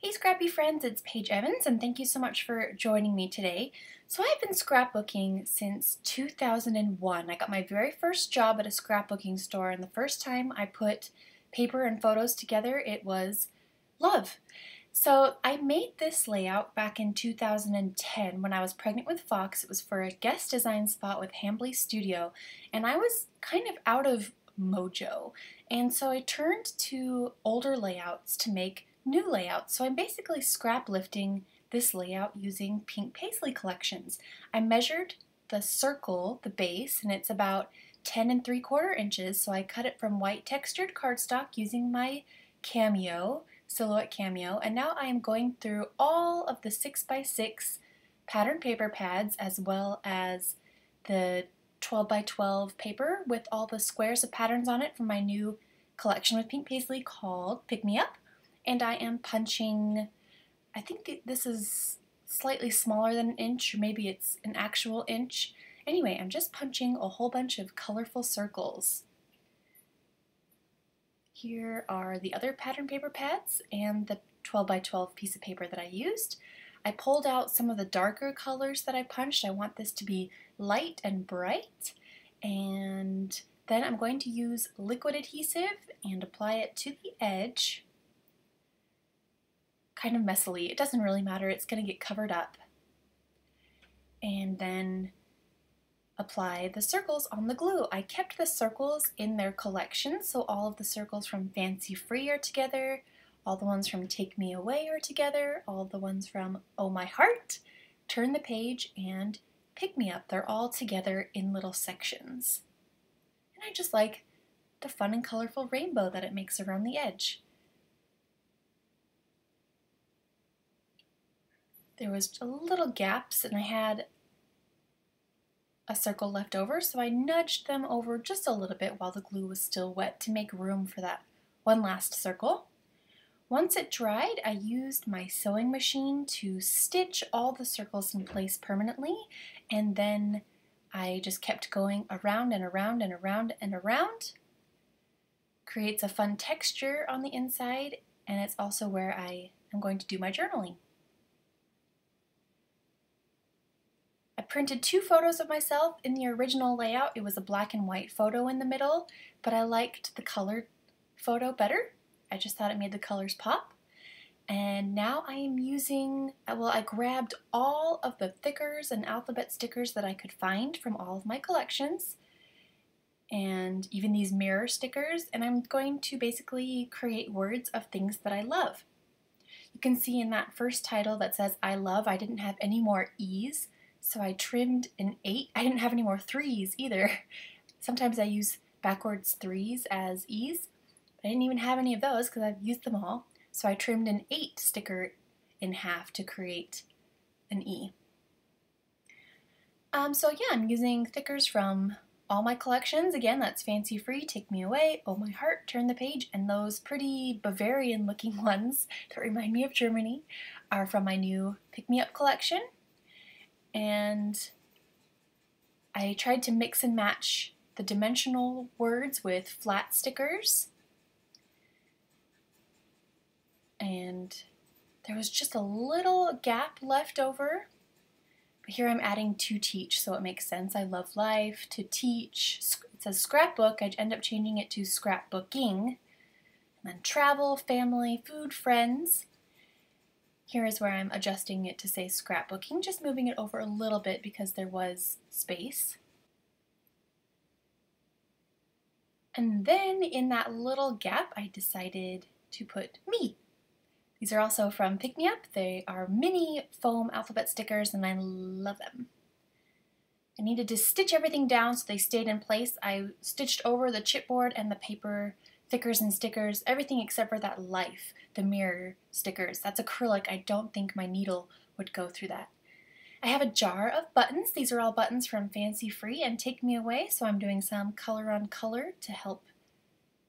Hey Scrappy friends, it's Paige Evans and thank you so much for joining me today. So I've been scrapbooking since 2001. I got my very first job at a scrapbooking store, and the first time I put paper and photos together it was love. So I made this layout back in 2010 when I was pregnant with Fox. It was for a guest design spot with Hambly Studio, and I was kind of out of mojo, and so I turned to older layouts to make new layouts. So I'm basically scrap lifting this layout using Pink Paislee collections. I measured the circle, the base, and it's about 10 3/4 inches, so I cut it from white textured cardstock using my Cameo, Silhouette Cameo, and now I am going through all of the 6x6 pattern paper pads as well as the 12x12 paper with all the squares of patterns on it from my new collection with Pink Paislee called Pick Me Up. And I am punching, I think this is slightly smaller than an inch, or maybe it's an actual inch. Anyway, I'm just punching a whole bunch of colorful circles. Here are the other pattern paper pads and the 12x12 piece of paper that I used. I pulled out some of the darker colors that I punched. I want this to be light and bright. And then I'm going to use liquid adhesive and apply it to the edge. Kind of messily. It doesn't really matter. It's going to get covered up. And then apply the circles on the glue. I kept the circles in their collection, so all of the circles from Fancy Free are together, all the ones from Take Me Away are together, all the ones from Oh My Heart, Turn the Page, and Pick Me Up. They're all together in little sections. And I just like the fun and colorful rainbow that it makes around the edge. There was a little gaps and I had a circle left over, so I nudged them over just a little bit while the glue was still wet to make room for that one last circle. Once it dried, I used my sewing machine to stitch all the circles in place permanently, and then I just kept going around and around and around and around. Creates a fun texture on the inside, and it's also where I am going to do my journaling. I printed 2 photos of myself. In the original layout, it was a black and white photo in the middle, but I liked the colored photo better. I just thought it made the colors pop. And now I am using, I grabbed all of the thickers and alphabet stickers that I could find from all of my collections, and even these mirror stickers, and I'm going to basically create words of things that I love. You can see in that first title that says I love, I didn't have any more E's. So I trimmed an 8. I didn't have any more 3's either. Sometimes I use backwards 3's as E's, but I didn't even have any of those because I've used them all. So I trimmed an 8 sticker in half to create an E. So yeah, I'm using thickers from all my collections. Again, that's Fancy Free, Take Me Away, Oh My Heart, Turn the Page, and those pretty Bavarian looking ones that remind me of Germany are from my new Pick Me Up collection. And I tried to mix and match the dimensional words with flat stickers. And there was just a little gap left over. But here I'm adding to teach, so it makes sense. I love life, to teach. It says scrapbook. I'd end up changing it to scrapbooking. And then travel, family, food, friends. Here is where I'm adjusting it to say scrapbooking, just moving it over a little bit because there was space. And then in that little gap, I decided to put me. These are also from Pick Me Up. They are mini foam alphabet stickers and I love them. I needed to stitch everything down so they stayed in place. I stitched over the chipboard and the paper thickers and stickers, everything except for that life, the mirror stickers. That's acrylic. I don't think my needle would go through that. I have a jar of buttons. These are all buttons from Fancy Free and Take Me Away, so I'm doing some color on color to help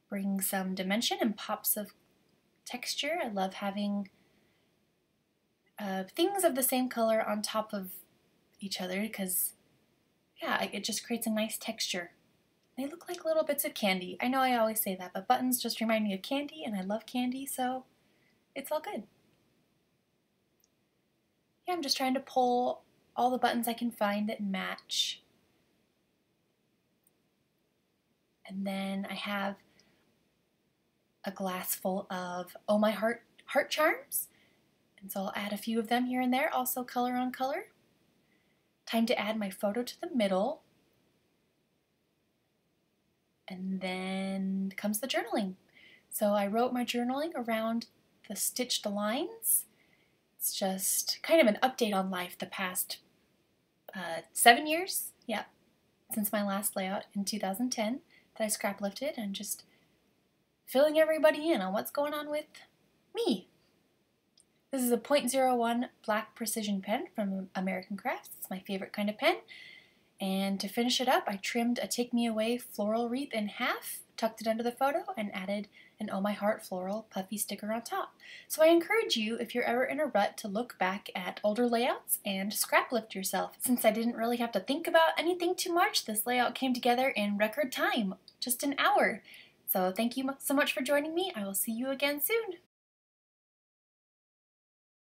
bring some dimension and pops of texture. I love having things of the same color on top of each other because, yeah, it just creates a nice texture. They look like little bits of candy. I know I always say that, but buttons just remind me of candy, and I love candy, so it's all good. yeah, I'm just trying to pull all the buttons I can find that match. And then I have a glass full of Oh My Heart charms. And so I'll add a few of them here and there, also color on color. Time to add my photo to the middle. And then comes the journaling. So I wrote my journaling around the stitched lines. It's just kind of an update on life the past 7 years, yeah, since my last layout in 2010 that I scrap lifted, and just filling everybody in on what's going on with me. This is a .01 black precision pen from American Crafts. It's my favorite kind of pen. And to finish it up, I trimmed a Take Me Away floral wreath in half, tucked it under the photo, and added an Oh My Heart floral puffy sticker on top. So I encourage you, if you're ever in a rut, to look back at older layouts and scrap lift yourself. Since I didn't really have to think about anything too much, this layout came together in record time, just an hour. So thank you so much for joining me. I will see you again soon.